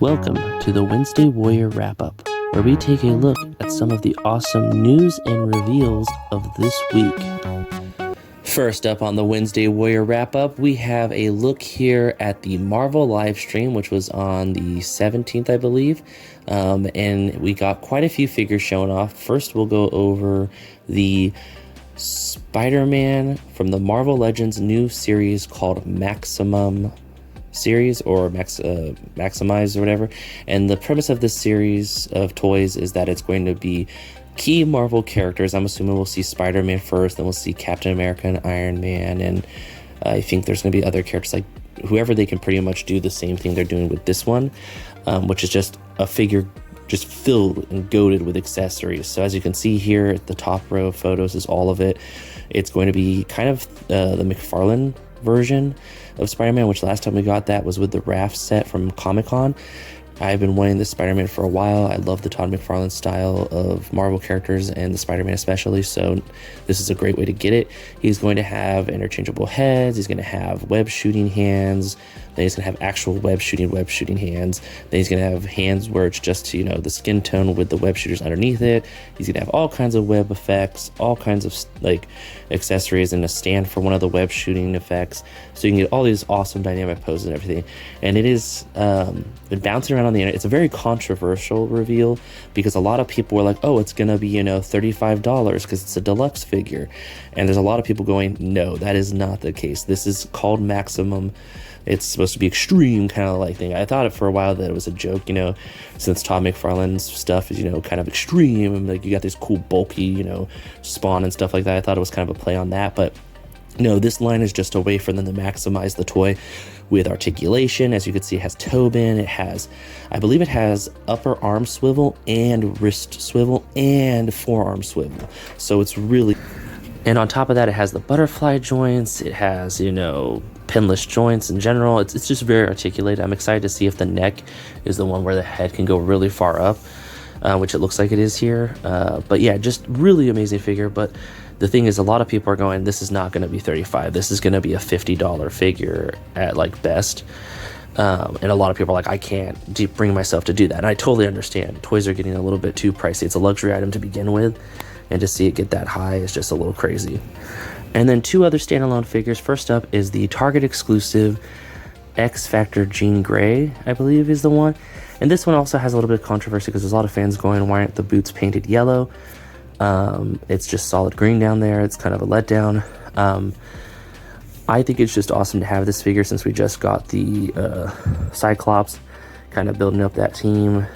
Welcome to the Wednesday Warrior Wrap-Up, where we take a look at some of the awesome news and reveals of this week. First up on the Wednesday Warrior Wrap-Up, we have a look here at the Marvel live stream, which was on the 17th, I believe. And we got quite a few figures showing off. First, we'll go over the Spider-Man from the Marvel Legends new series called Maximum series, or Maximize or whatever. And the premise of this series of toys is that it's going to be key Marvel characters. I'm assuming we'll see Spider-Man first, then we'll see Captain America and Iron Man, and I think there's going to be other characters, like whoever. They can pretty much do the same thing they're doing with this one, which is just a figure just filled and goated with accessories. So as you can see here at the top row of photos is all of it. It's going to be kind of the McFarlane version of Spider-Man, which last time we got that was with the Raft set from Comic-Con. I've been wanting this Spider-Man for a while. I love the Todd McFarlane style of Marvel characters, and the Spider-Man especially, so this is a great way to get it. He's going to have interchangeable heads, he's going to have web shooting hands, then he's going to have actual web shooting hands, then he's going to have hands where it's just, you know, the skin tone with the web shooters underneath it. He's going to have all kinds of web effects, all kinds of like accessories, and a stand for one of the web shooting effects, so you can get all these awesome dynamic poses and everything. And it is been bouncing around on the internet. It's a very controversial reveal because a lot of people were like, oh, it's gonna be, you know, $35 because it's a deluxe figure, and there's a lot of people going, no, that is not the case. This is called Maximum. It's supposed to be extreme kind of like thing. I thought it for a while that it was a joke, you know, since Todd McFarlane's stuff is, you know, kind of extreme, and like you got this cool bulky, you know, Spawn and stuff like that. I thought it was kind of a play on that, but no, this line is just a way for them to maximize the toy with articulation. As you can see, it has toe bend, it has, I believe it has upper arm swivel and wrist swivel and forearm swivel. So it's really, and on top of that, it has the butterfly joints, it has, you know, pinless joints in general. It's just very articulated. I'm excited to see if the neck is the one where the head can go really far up, which it looks like it is here. But yeah, just really amazing figure. But the thing is, a lot of people are going, this is not going to be $35. This is going to be a $50 figure at like best. And a lot of people are like, I can't bring myself to do that. And I totally understand. Toys are getting a little bit too pricey. It's a luxury item to begin with, and to see it get that high is just a little crazy. And then two other standalone figures. First up is the Target exclusive X Factor Jean Grey, I believe is the one. And this one also has a little bit of controversy because there's a lot of fans going, why aren't the boots painted yellow? It's just solid green down there. It's kind of a letdown. I think it's just awesome to have this figure since we just got the Cyclops, kind of building up that team.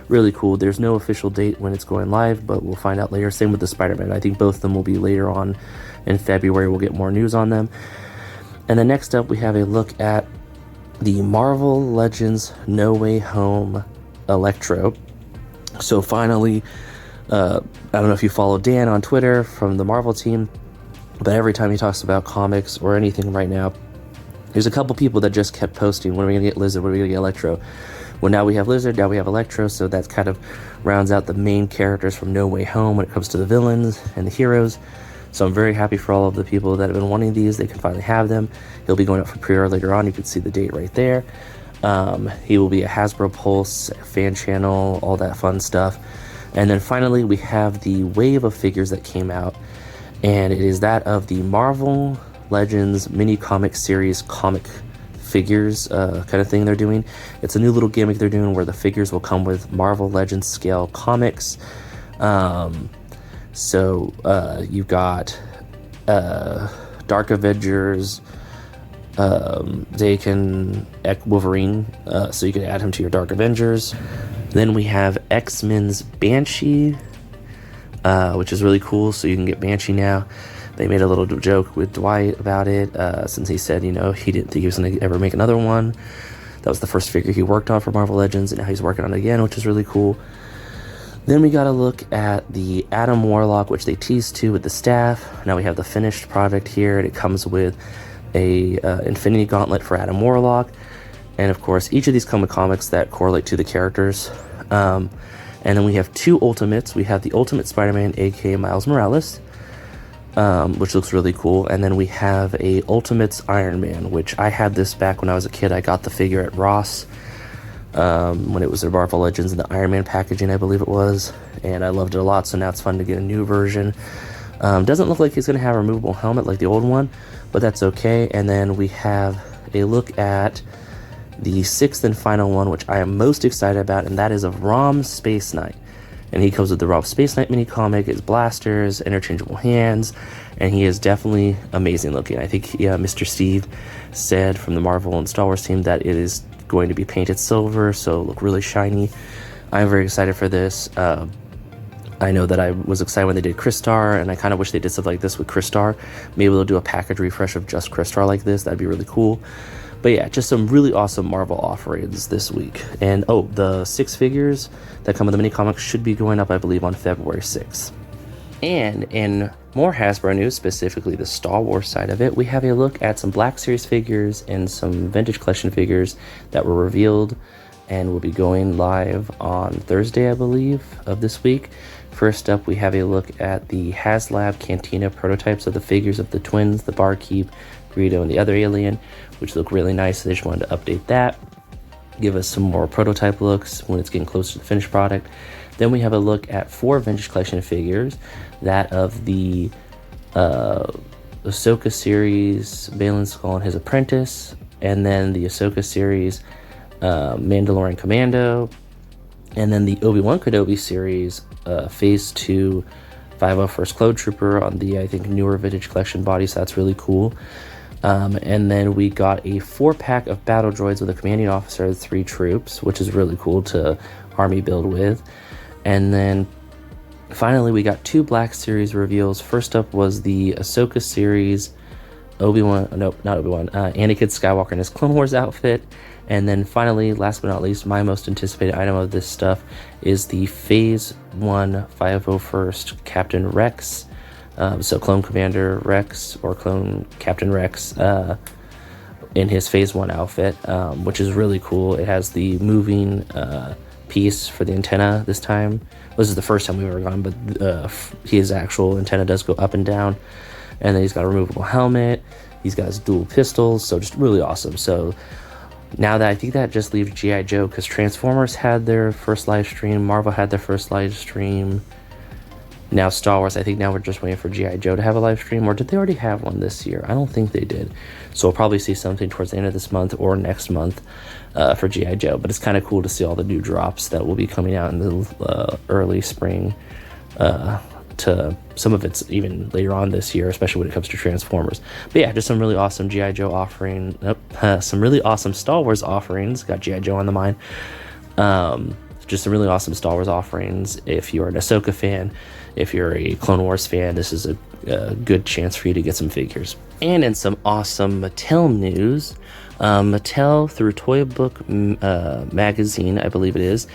Really cool. There's no official date when it's going live, but we'll find out later. Same with the Spider-Man. I think both of them will be later on in February. We'll get more news on them. And then next up, we have a look at the Marvel Legends No Way Home Electro. So finally, I don't know if you follow Dan on Twitter from the Marvel team, but every time he talks about comics or anything right now, there's a couple people that just kept posting, when are we going to get Lizard, when are we going to get Electro? Well, now we have Lizard, now we have Electro, so that kind of rounds out the main characters from No Way Home when it comes to the villains and the heroes. So I'm very happy for all of the people that have been wanting these. They can finally have them. He'll be going up for pre-order later on. You can see the date right there. He will be a Hasbro Pulse, fan channel, all that fun stuff. And then finally, we have the wave of figures that came out, and it is that of the Marvel Legends mini comic series comic figures kind of thing they're doing. It's a new little gimmick they're doing where the figures will come with Marvel Legends scale comics. So you've got Dark Avengers, Daken, Wolverine, so you can add him to your Dark Avengers. Then we have X-Men's Banshee, which is really cool, so you can get Banshee now. They made a little joke with Dwight about it, since he said, you know, he didn't think he was going to ever make another one. That was the first figure he worked on for Marvel Legends, and now he's working on it again, which is really cool. Then we got to look at the Adam Warlock, which they teased to with the staff. Now we have the finished product here, and it comes with a Infinity Gauntlet for Adam Warlock. And of course, each of these come with comics that correlate to the characters. And then we have two Ultimates. We have the Ultimate Spider-Man, aka Miles Morales, which looks really cool. And then we have a Ultimates Iron Man, which I had this back when I was a kid. I got the figure at Ross. when it was the Marvel Legends and the Iron Man packaging, I believe it was, and I loved it a lot. So now it's fun to get a new version. Doesn't look like he's going to have a removable helmet like the old one, but that's okay. And then we have a look at the sixth and final one, which I am most excited about, and that is of Rom Space Knight. And he comes with the Rom Space Knight mini comic, his blasters, interchangeable hands, and he is definitely amazing looking. I think Mr. Steve said from the Marvel and Star Wars team that it is going to be painted silver, so look really shiny. I'm very excited for this. I know that I was excited when they did Crystar, and I kind of wish they did stuff like this with Crystar. Maybe they'll do a package refresh of just Crystar like this. That'd be really cool. But yeah, just some really awesome Marvel offerings this week. And oh, the 6 figures that come with the mini comics should be going up, I believe, on February 6th. And in more Hasbro news, specifically the Star Wars side of it, we have a look at some Black Series figures and some Vintage Collection figures that were revealed and will be going live on Thursday, I believe, of this week. First up, we have a look at the HasLab Cantina prototypes of the figures of the twins, the Barkeep, Greedo, and the other alien, which look really nice. So they just wanted to update that, give us some more prototype looks when it's getting closer to the finished product. Then we have a look at 4 Vintage Collection figures, that of the Ahsoka series, Balin Skull and his apprentice, and then the Ahsoka series, Mandalorian Commando, and then the Obi-Wan Kenobi series, Phase 2 501st Clone Trooper on the, I think, newer Vintage Collection body, so that's really cool. And then we got a 4-pack of battle droids with a commanding officer of 3 troops, which is really cool to army build with. And then finally we got 2 Black Series reveals. First up was the Ahsoka series, Anakin Skywalker in his Clone Wars outfit. And then finally, last but not least, my most anticipated item of this stuff is the Phase 1 501st Captain Rex. So Clone Commander Rex, or Clone Captain Rex, in his Phase 1 outfit, which is really cool. It has the moving piece for the antenna this time. This is the first time we've ever gone, but his actual antenna does go up and down. And then he's got a removable helmet. He's got his dual pistols, so just really awesome. So now that I think that just leaves G.I. Joe, because Transformers had their first live stream, Marvel had their first live stream. Now Star Wars, I think now we're just waiting for G.I. Joe to have a live stream, or did they already have one this year? I don't think they did. So we'll probably see something towards the end of this month or next month for G.I. Joe. But it's kind of cool to see all the new drops that will be coming out in the early spring. To some of it's even later on this year, especially when it comes to Transformers. But yeah, just some really awesome G.I. Joe offering. Some really awesome Star Wars offerings. Got G.I. Joe on the mind. Just some really awesome Star Wars offerings. If you're an Ahsoka fan, if you're a Clone Wars fan, this is a good chance for you to get some figures. And in some awesome Mattel news, Mattel, through Toy Book magazine, I believe it is,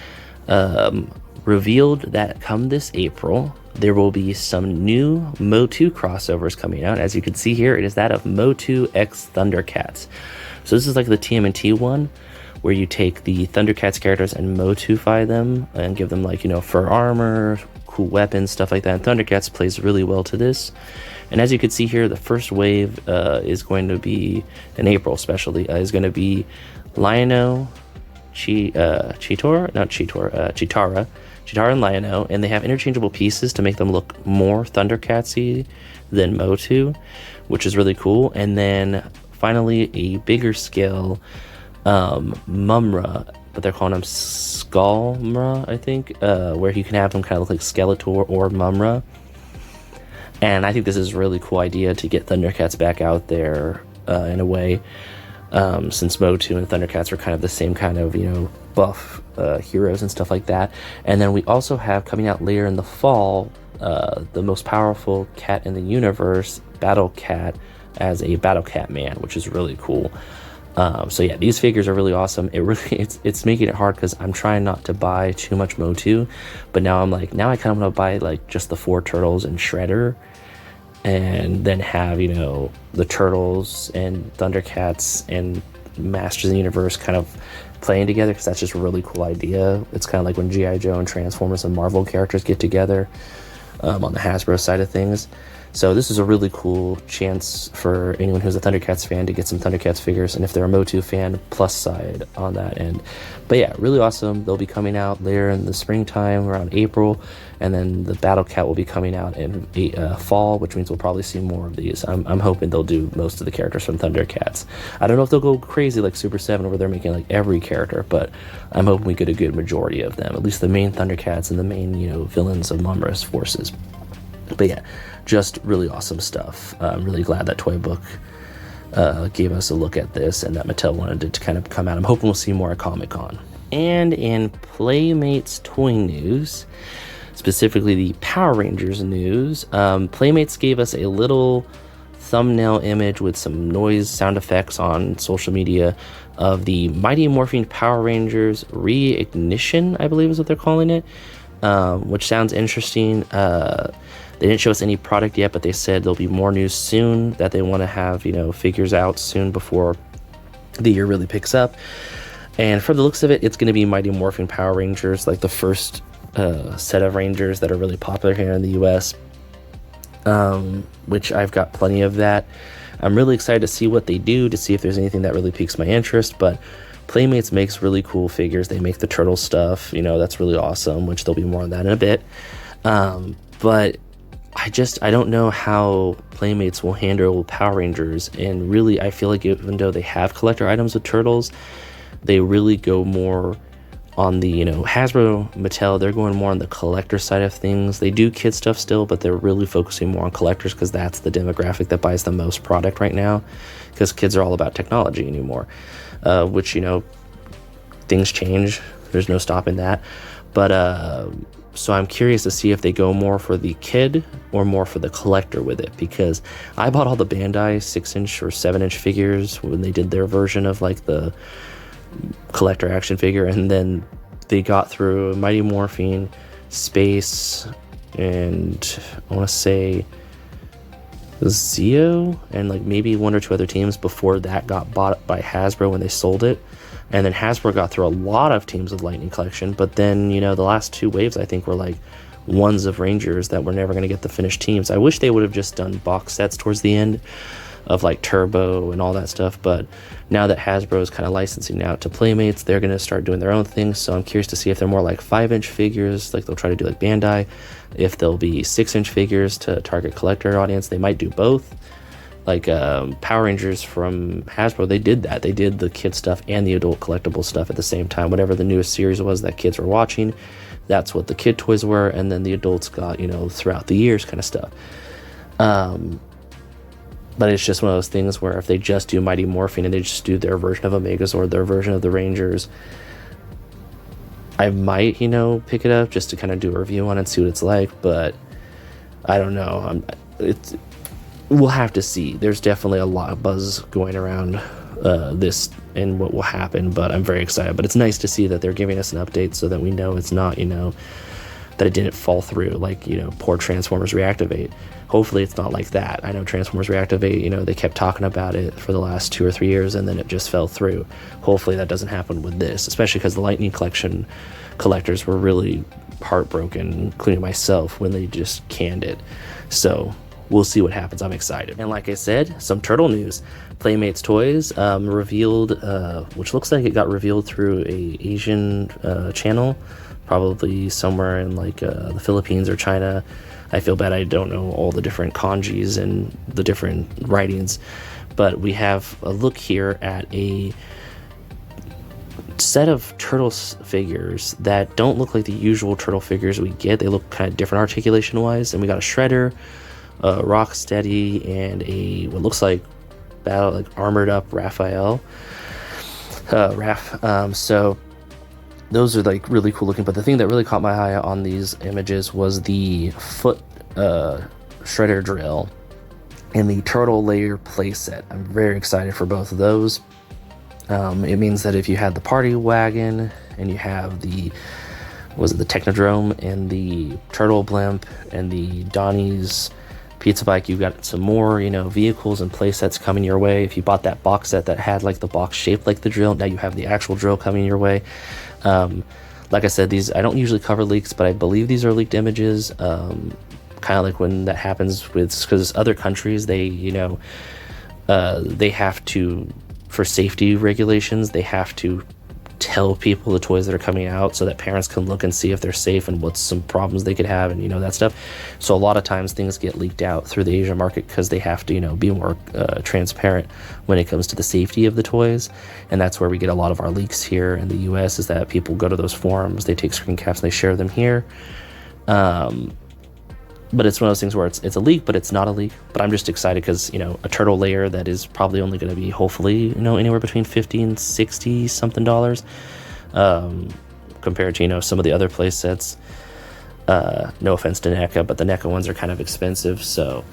revealed that come this April, there will be some new MOTU crossovers coming out. As you can see here, it is that of MOTU X ThunderCats. So this is like the TMNT one, where you take the ThunderCats characters and MOTUfy them and give them, like, fur armor, cool weapons, stuff like that. And ThunderCats plays really well to this. And as you can see here, the first wave is going to be, in April especially, is going to be Lion-O, Chitara, and Lion-O, and they have interchangeable pieces to make them look more ThunderCats-y than MOTU, which is really cool. And then finally, a bigger scale Mumra, but they're calling them Skullmra, I think, where you can have them kind of look like Skeletor or Mumra. And I think this is a really cool idea to get ThunderCats back out there in a way, since MOTU and ThunderCats are kind of the same kind of, buff heroes and stuff like that. And then we also have, coming out later in the fall, the most powerful cat in the universe, Battle Cat, as a Battle Cat man, which is really cool. So yeah, these figures are really awesome. It's making it hard because I'm trying not to buy too much MOTU, but now I'm like, now I kind of want to buy like just the 4 turtles and Shredder, and then have, the Turtles and ThunderCats and Masters of the Universe kind of playing together, because that's just a really cool idea. It's kind of like when G.I. Joe and Transformers and Marvel characters get together on the Hasbro side of things. So this is a really cool chance for anyone who's a ThunderCats fan to get some ThunderCats figures, and if they're a MOTU fan, plus side on that end. But yeah, really awesome. They'll be coming out later in the springtime, around April, and then the Battle Cat will be coming out in fall, which means we'll probably see more of these. I'm hoping they'll do most of the characters from ThunderCats. I don't know if they'll go crazy like Super 7 where they're making like every character, but I'm hoping we get a good majority of them, at least the main ThunderCats and the main, villains of Mumra's forces. But yeah, just really awesome stuff. I'm really glad that Toy Book gave us a look at this and that Mattel wanted it to kind of come out. I'm hoping we'll see more at Comic-Con. And in Playmates toy news, specifically the Power Rangers news, Playmates gave us a little thumbnail image with some noise sound effects on social media of the Mighty Morphin Power Rangers Reignition, I believe is what they're calling it, which sounds interesting. They didn't show us any product yet, but they said there'll be more news soon, that they want to have, figures out soon before the year really picks up. And from the looks of it, it's going to be Mighty Morphin Power Rangers, like the first set of Rangers that are really popular here in the US, which I've got plenty of that. I'm really excited to see what they do, to see if there's anything that really piques my interest, but Playmates makes really cool figures. They make the turtle stuff, that's really awesome, which there'll be more on that in a bit. But I don't know how Playmates will handle Power Rangers, and really I feel like even though they have collector items with turtles, they really go more on the, Hasbro, Mattel, they're going more on the collector side of things. They do kid stuff still, but they're really focusing more on collectors because that's the demographic that buys the most product right now, because kids are all about technology anymore, which, things change. There's no stopping that. But so I'm curious to see if they go more for the kid or more for the collector with it, because I bought all the Bandai 6-inch or 7-inch figures when they did their version of like the collector action figure, and then they got through Mighty Morphin, Space, and I want to say Zeo, and like maybe one or two other teams before that got bought by Hasbro when they sold it. And then Hasbro got through a lot of teams of Lightning Collection, but then, the last two waves I think were like ones of Rangers that were never going to get the finished teams. I wish they would have just done box sets towards the end of like Turbo and all that stuff, but now that Hasbro is kind of licensing out to Playmates, they're going to start doing their own thing. So I'm curious to see if they're more like 5-inch figures, like they'll try to do like Bandai, if they'll be 6-inch figures to target collector audience. They might do both. Like Power Rangers from Hasbro, they did that. They did the kid stuff and the adult collectible stuff at the same time. Whatever the newest series was that kids were watching, that's what the kid toys were, and then the adults got, throughout the years kind of stuff. But it's just one of those things where if they just do Mighty Morphin and they just do their version of a Megazord, their version of the Rangers, I might, pick it up just to kind of do a review on it and see what it's like, but I don't know. We'll have to see. There's definitely a lot of buzz going around this and what will happen, but I'm very excited. But it's nice to see that they're giving us an update so that we know it's not, that it didn't fall through like, poor Transformers Reactivate. Hopefully it's not like that. I know Transformers Reactivate, they kept talking about it for the last 2 or 3 years and then it just fell through. Hopefully that doesn't happen with this, especially because the Lightning Collection collectors were really heartbroken, including myself, when they just canned it. So we'll see what happens. I'm excited. And like I said, some turtle news. Playmates Toys revealed, which looks like it got revealed through a Asian channel, probably somewhere in like the Philippines or China. I feel bad I don't know all the different kanjis and the different writings, but we have a look here at a set of turtle figures that don't look like the usual turtle figures we get. They look kind of different articulation wise, and we got a Shredder, Rocksteady, and a what looks like armored up Raphael. So those are like really cool looking, but the thing that really caught my eye on these images was the foot Shredder drill and the turtle layer playset. I'm very excited for both of those. It means that if you had the party wagon and you have the Technodrome and the turtle blimp and the Donnie's pizza bike, you've got some more, vehicles and play sets coming your way. If you bought that box set that had like the box shaped like the drill, now you have the actual drill coming your way. Like I said, these, I don't usually cover leaks, but I believe these are leaked images. kind of like when that happens with, because other countries, they have to, for safety regulations, they have to tell people the toys that are coming out so that parents can look and see if they're safe and what's some problems they could have, and that stuff. So a lot of times things get leaked out through the Asian market because they have to be more transparent when it comes to the safety of the toys. And that's where we get a lot of our leaks here in the US, is that people go to those forums, they take screen caps and they share them here. But it's one of those things where it's a leak, but it's not a leak. But I'm just excited because, a turtle layer that is probably only going to be, hopefully, anywhere between $50 and $60 something dollars, compared to, some of the other play sets. No offense to NECA, but the NECA ones are kind of expensive. So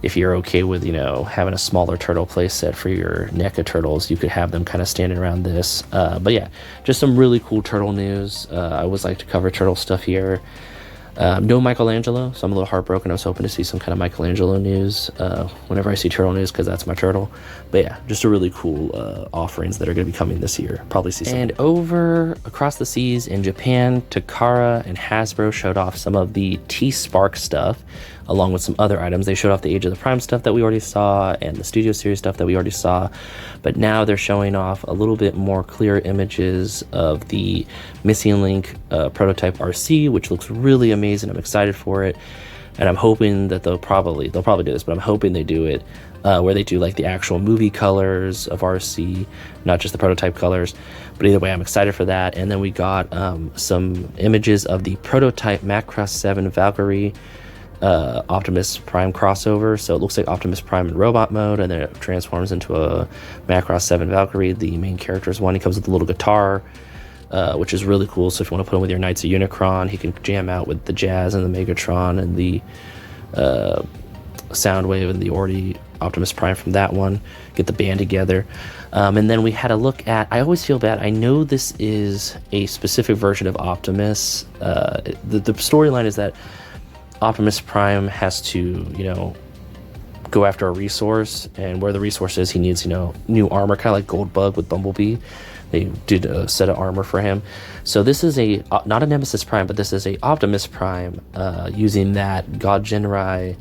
if you're okay with, having a smaller turtle play set for your NECA turtles, you could have them kind of standing around this. But yeah, just some really cool turtle news. I always like to cover turtle stuff here. No Michelangelo, so I'm a little heartbroken. I was hoping to see some kind of Michelangelo news whenever I see turtle news, because that's my turtle. But yeah, just a really cool offerings that are going to be coming this year. Probably see some. And over across the seas in Japan, Takara and Hasbro showed off some of the T-Spark stuff, along with some other items. They showed off the Age of the Prime stuff that we already saw and the Studio Series stuff that we already saw. But now they're showing off a little bit more clear images of the Missing Link prototype RC, which looks really amazing. I'm excited for it. And I'm hoping that they'll probably do this, but I'm hoping they do it where they do like the actual movie colors of RC, not just the prototype colors. But either way, I'm excited for that. And then we got some images of the prototype Macross 7 Valkyrie Optimus Prime crossover. So it looks like Optimus Prime in robot mode, and then it transforms into a Macross 7 Valkyrie. The main character is one. He comes with a little guitar, which is really cool. So if you want to put him with your Knights of Unicron, he can jam out with the Jazz and the Megatron and the Soundwave and the Orty Optimus Prime from that one. Get the band together. And then we had a look at, I always feel bad, I know this is a specific version of Optimus. The storyline is that Optimus Prime has to, go after a resource, and where the resource is, he needs, new armor, kind of like Goldbug with Bumblebee. They did a set of armor for him. So this is not a Nemesis Prime, but this is a Optimus Prime, using that God Genrai,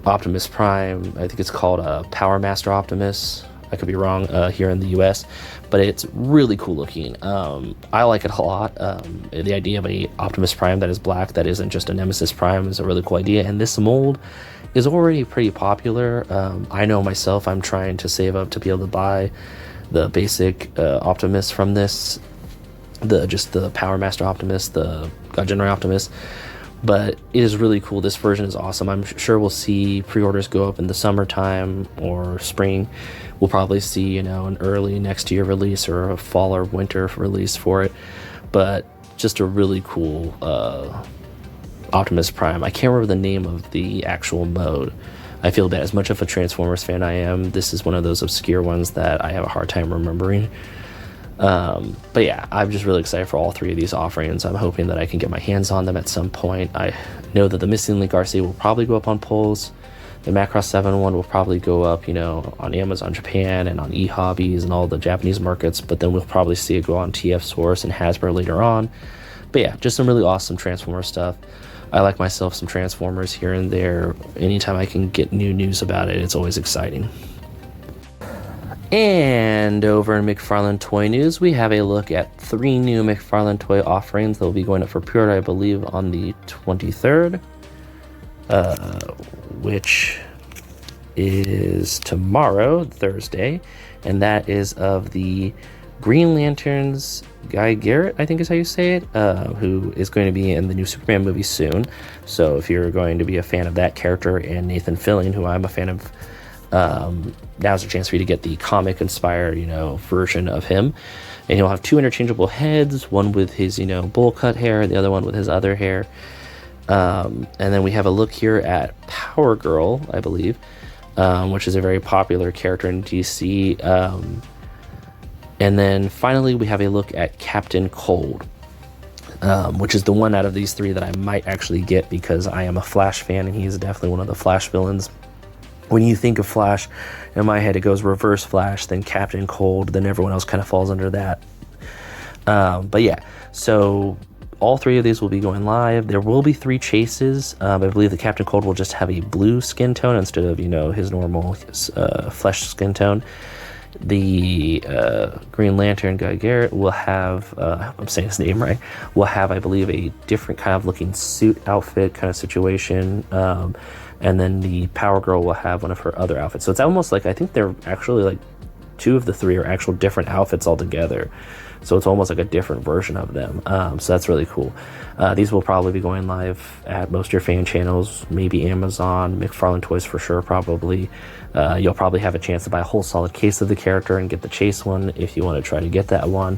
Optimus Prime. I think it's called a Power Master Optimus. I could be wrong here in the US, but it's really cool looking. I like it a lot. The idea of a Optimus Prime that is black, that isn't just a Nemesis Prime, is a really cool idea. And this mold is already pretty popular. I know myself, I'm trying to save up to be able to buy the basic Optimus from this, the Power Master Optimus, the God Genrai Optimus. But it is really cool. This version is awesome. I'm sure we'll see pre-orders go up in the summertime or spring. We'll probably see, an early next year release or a fall or winter release for it. But just a really cool Optimus Prime. I can't remember the name of the actual mode. I feel bad. As much of a Transformers fan I am, this is one of those obscure ones that I have a hard time remembering. But yeah, I'm just really excited for all three of these offerings. I'm hoping that I can get my hands on them at some point. I know that the Missing Link RC will probably go up on polls. The Macross 7 one will probably go up, on Amazon Japan and on eHobbies and all the Japanese markets, but then we'll probably see it go on TF Source and Hasbro later on. But yeah, just some really awesome Transformer stuff. I like myself some Transformers here and there. Anytime I can get new news about it, it's always exciting. And over in McFarlane Toy News, we have a look at 3 new McFarlane Toy offerings that will be going up for pre-order, I believe, on the 23rd, which is tomorrow, Thursday, and that is of the Green Lantern's Guy Garrett, I think is how you say it, who is going to be in the new Superman movie soon. So if you're going to be a fan of that character, and Nathan Fillion, who I'm a fan of, now's a chance for you to get the comic inspired, version of him. And he'll have 2 interchangeable heads, one with his, bowl cut hair, and the other one with his other hair. And then we have a look here at Power Girl, I believe, which is a very popular character in DC. And then finally, we have a look at Captain Cold, which is the one out of these 3 that I might actually get, because I am a Flash fan, and he is definitely one of the Flash villains. When you think of Flash, in my head it goes Reverse Flash, then Captain Cold, then everyone else kind of falls under that. But yeah, so all 3 of these will be going live. There will be 3 chases. I believe the Captain Cold will just have a blue skin tone instead of, his normal flesh skin tone. The Green Lantern Guy Garrett will have, I'm saying his name right, will have, I believe, a different kind of looking suit outfit kind of situation. And then the Power Girl will have one of her other outfits. So it's almost like, I think they're actually like 2 of the 3 are actual different outfits altogether. So it's almost like a different version of them. So that's really cool. These will probably be going live at most of your fan channels, maybe Amazon, McFarlane Toys for sure, probably. You'll probably have a chance to buy a whole solid case of the character and get the chase one if you want to try to get that one.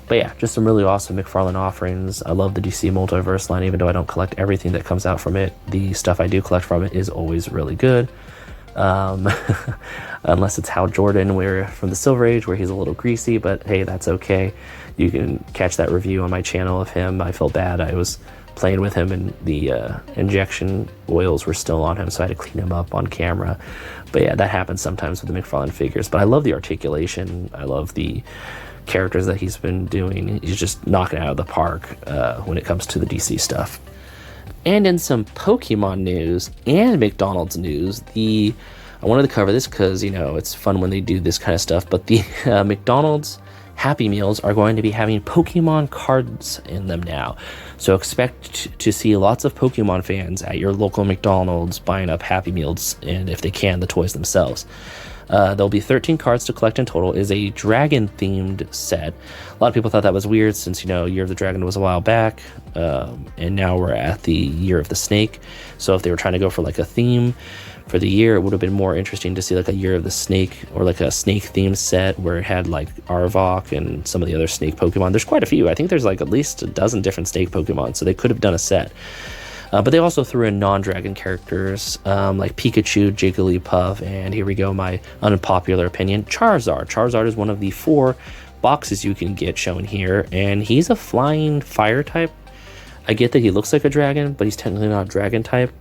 But yeah, just some really awesome McFarlane offerings. I love the DC Multiverse line, even though I don't collect everything that comes out from it. The stuff I do collect from it is always really good. Unless it's Hal Jordan from the Silver Age, where he's a little greasy, but hey, that's okay. You can catch that review on my channel of him. I feel bad. I was playing with him and the injection oils were still on him, so I had to clean him up on camera. But yeah, that happens sometimes with the McFarlane figures. But I love the articulation. I love the characters that he's been doing. He's just knocking it out of the park when it comes to the DC stuff. And in some Pokemon news and McDonald's news, I wanted to cover this because, it's fun when they do this kind of stuff, but the McDonald's Happy Meals are going to be having Pokemon cards in them now. So expect to see lots of Pokemon fans at your local McDonald's buying up Happy Meals, and if they can, the toys themselves. There'll be 13 cards to collect in total. It is a dragon-themed set. A lot of people thought that was weird since, Year of the Dragon was a while back, and now we're at the Year of the Snake. So if they were trying to go for like a theme for the year, it would have been more interesting to see like a Year of the Snake or like a snake-themed set where it had like Arbok and some of the other snake Pokemon. There's quite a few. I think there's like at least a dozen different snake Pokemon, so they could have done a set. But they also threw in non-dragon characters like Pikachu, Jigglypuff, and here we go, my unpopular opinion, Charizard. Charizard is one of the 4 boxes you can get shown here, and he's a flying fire type. I get that he looks like a dragon, but he's technically not a dragon type.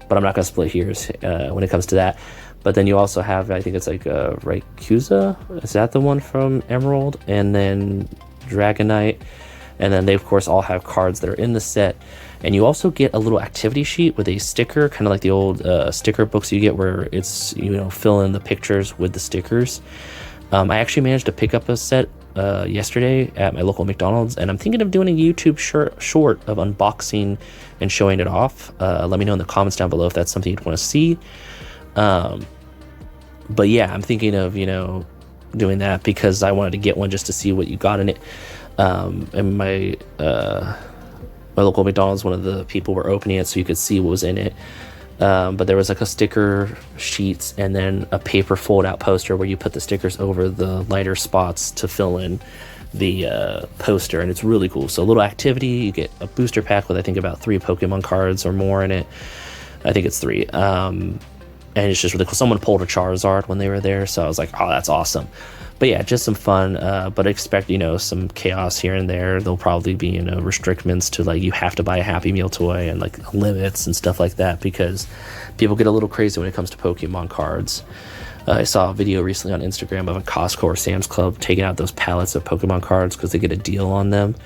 But I'm not going to split hairs when it comes to that. But then you also have, I think it's like Rayquaza. Is that the one from Emerald? And then Dragonite. And then they, of course, all have cards that are in the set. And you also get a little activity sheet with a sticker, kind of like the old sticker books you get where it's, fill in the pictures with the stickers. I actually managed to pick up a set yesterday at my local McDonald's, and I'm thinking of doing a YouTube short of unboxing and showing it off. Let me know in the comments down below if that's something you'd want to see. But yeah, I'm thinking of, doing that because I wanted to get one just to see what you got in it. And my local McDonald's, one of the people were opening it so you could see what was in it. But there was like a sticker sheets and then a paper fold out poster where you put the stickers over the lighter spots to fill in the poster, and it's really cool. So a little activity, you get a booster pack with I think about 3 Pokemon cards or more in it. I think it's 3. And it's just really cool. Someone pulled a Charizard when they were there, so I was like, oh, that's awesome. But yeah, just some fun, but expect, some chaos here and there. There'll probably be, restrictions to like, you have to buy a Happy Meal toy and like limits and stuff like that because people get a little crazy when it comes to Pokemon cards. I saw a video recently on Instagram of a Costco or Sam's Club taking out those pallets of Pokemon cards because they get a deal on them.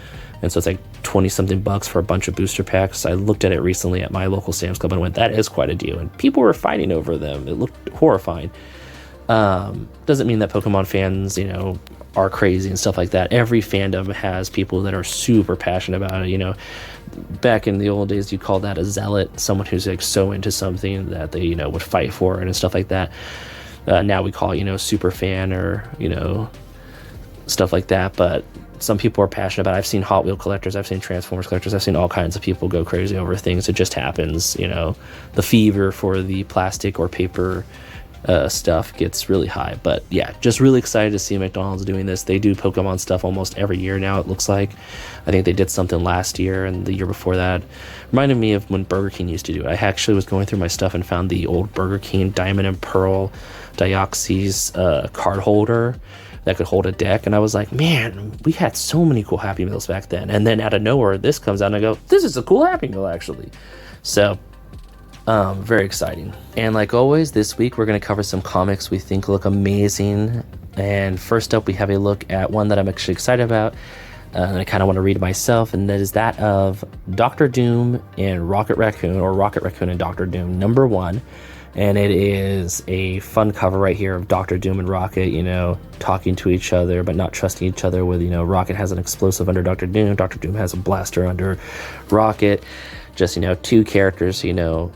And so it's like 20 something bucks for a bunch of booster packs. I looked at it recently at my local Sam's Club and went, that is quite a deal. And people were fighting over them. It looked horrifying. Doesn't mean that Pokemon fans, are crazy and stuff like that. Every fandom has people that are super passionate about it. Back in the old days, you call that a zealot, someone who's like so into something that they, would fight for it and stuff like that. Now we call it, super fan or, stuff like that. But some people are passionate about it. I've seen Hot Wheel collectors, I've seen Transformers collectors, I've seen all kinds of people go crazy over things. It just happens, the fever for the plastic or paper stuff gets really high. But yeah, just really excited to see McDonald's doing this. They do Pokemon stuff almost every year now, it looks like. I think they did something last year and the year before that. Reminded me of when Burger King used to do it. I actually was going through my stuff and found the old Burger King Diamond and Pearl Dioxys card holder that could hold a deck, and I was like, man, we had so many cool Happy Meals back then. And then out of nowhere this comes out and I go, this is a cool Happy Meal actually. So very exciting. And like always, this week we're going to cover some comics we think look amazing. And first up, we have a look at one that I'm actually excited about. and I kind of want to read it myself, and that is that of Dr. Doom and Rocket Raccoon, or Rocket Raccoon and Dr. Doom #1. And it is a fun cover right here of Dr. Doom and Rocket, talking to each other, but not trusting each other with, Rocket has an explosive under Dr. Doom has a blaster under Rocket. Just, two characters,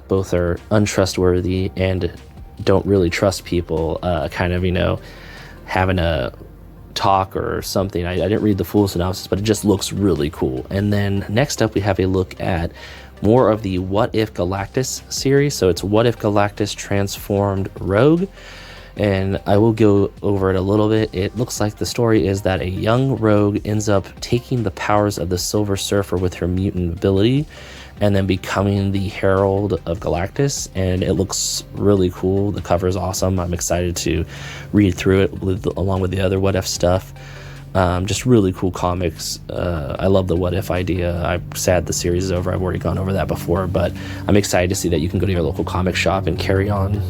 both are untrustworthy and don't really trust people, having a talk or something. I didn't read the full synopsis, but it just looks really cool. And then next up, we have a look at more of the What If Galactus series. So it's What If Galactus Transformed Rogue, and I will go over it a little bit. It looks like the story is that a young rogue ends up taking the powers of the Silver Surfer with her mutant ability and then becoming the Herald of Galactus, and it looks really cool. The cover is awesome. I'm excited to read through it along with the other What If stuff. Just really cool comics. I love the What If idea. I'm sad the series is over. I've already gone over that before, but I'm excited to see that you can go to your local comic shop and carry on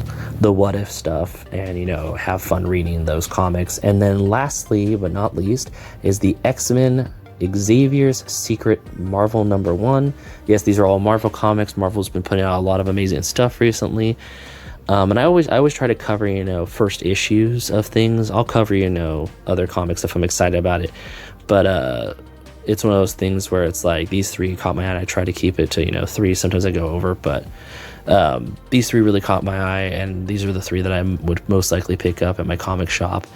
the What If stuff and, have fun reading those comics. And then lastly, but not least, is the X-Men Xavier's Secret Marvel #1. Yes, these are all Marvel comics. Marvel's been putting out a lot of amazing stuff recently. And I always try to cover, first issues of things. I'll cover, other comics if I'm excited about it. But it's one of those things where it's like these three caught my eye. I try to keep it to, 3. Sometimes I go over, but these 3 really caught my eye, and these are the 3 that I would most likely pick up at my comic shop.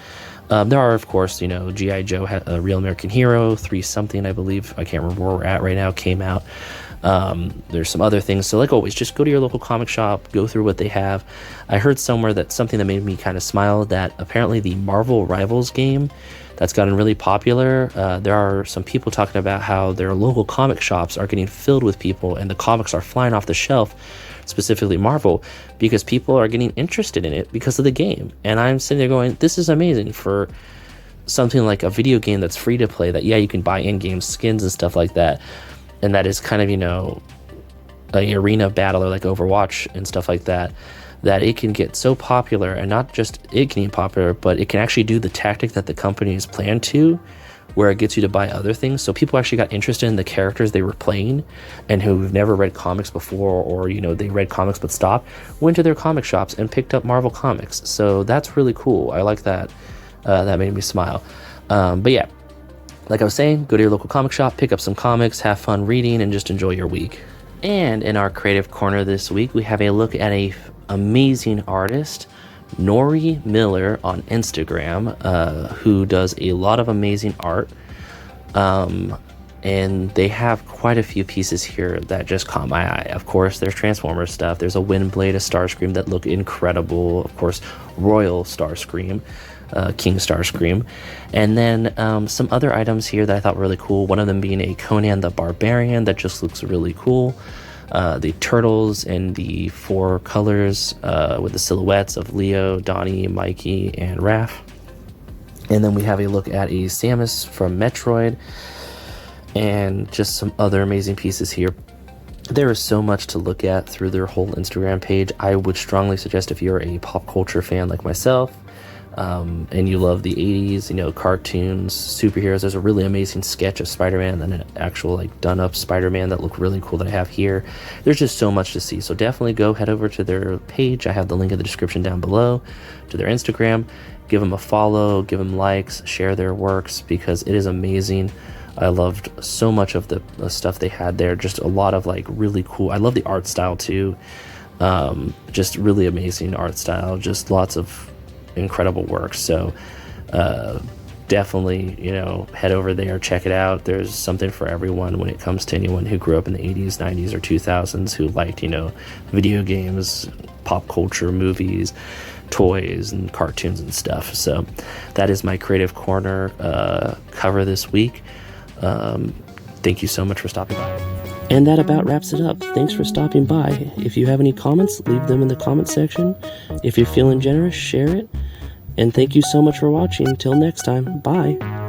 There are, of course, G.I. Joe, a Real American Hero, 3 something, I believe. I can't remember where we're at right now, came out. There's some other things. So like always, just go to your local comic shop, go through what they have. I heard somewhere that something that made me kind of smile, that apparently the Marvel Rivals game that's gotten really popular, there are some people talking about how their local comic shops are getting filled with people and the comics are flying off the shelf, specifically Marvel, because people are getting interested in it because of the game. And I'm sitting there going, this is amazing for something like a video game that's free to play, that you can buy in-game skins and stuff like that, and that is kind of a arena battler like Overwatch and stuff like that, that it can get so popular, and not just it getting popular, but it can actually do the tactic that the company has planned to, where it gets you to buy other things. So people actually got interested in the characters they were playing, and who've never read comics before, or they read comics but stopped, went to their comic shops and picked up Marvel comics. So that's really cool. I like that. That made me smile. But yeah, like I was saying, go to your local comic shop, pick up some comics, have fun reading, and just enjoy your week. And in our creative corner this week, we have a look at a amazing artist, norriemillar on Instagram, who does a lot of amazing art, and they have quite a few pieces here that just caught my eye. Of course, there's Transformers stuff. There's a Windblade, a Starscream that look incredible. Of course, Royal Starscream, King Starscream, and then some other items here that I thought were really cool. One of them being a Conan the Barbarian that just looks really cool. The turtles in the 4 colors with the silhouettes of Leo, Donnie, Mikey, and Raph. And then we have a look at a Samus from Metroid, and just some other amazing pieces here. There is so much to look at through their whole Instagram page. I would strongly suggest, if you're a pop culture fan like myself, and you love the 80s, cartoons, superheroes, there's a really amazing sketch of Spider-Man and an actual done up Spider-Man that look really cool that I have here. There's just so much to see, so definitely go head over to their page. I have the link in the description down below to their Instagram. Give them a follow, give them likes, share their works, because it is amazing. I loved so much of the stuff they had there. Just a lot of really cool, I love the art style too. Just really amazing art style, just lots of incredible work. So definitely head over there, check it out. There's something for everyone when it comes to anyone who grew up in the 80s, 90s, or 2000s, who liked video games, pop culture, movies, toys, and cartoons and stuff. So that is my creative corner cover this week. Thank you so much for stopping by. And that about wraps it up. Thanks for stopping by. If you have any comments, leave them in the comment section. If you're feeling generous, share it. And thank you so much for watching. Till next time, bye.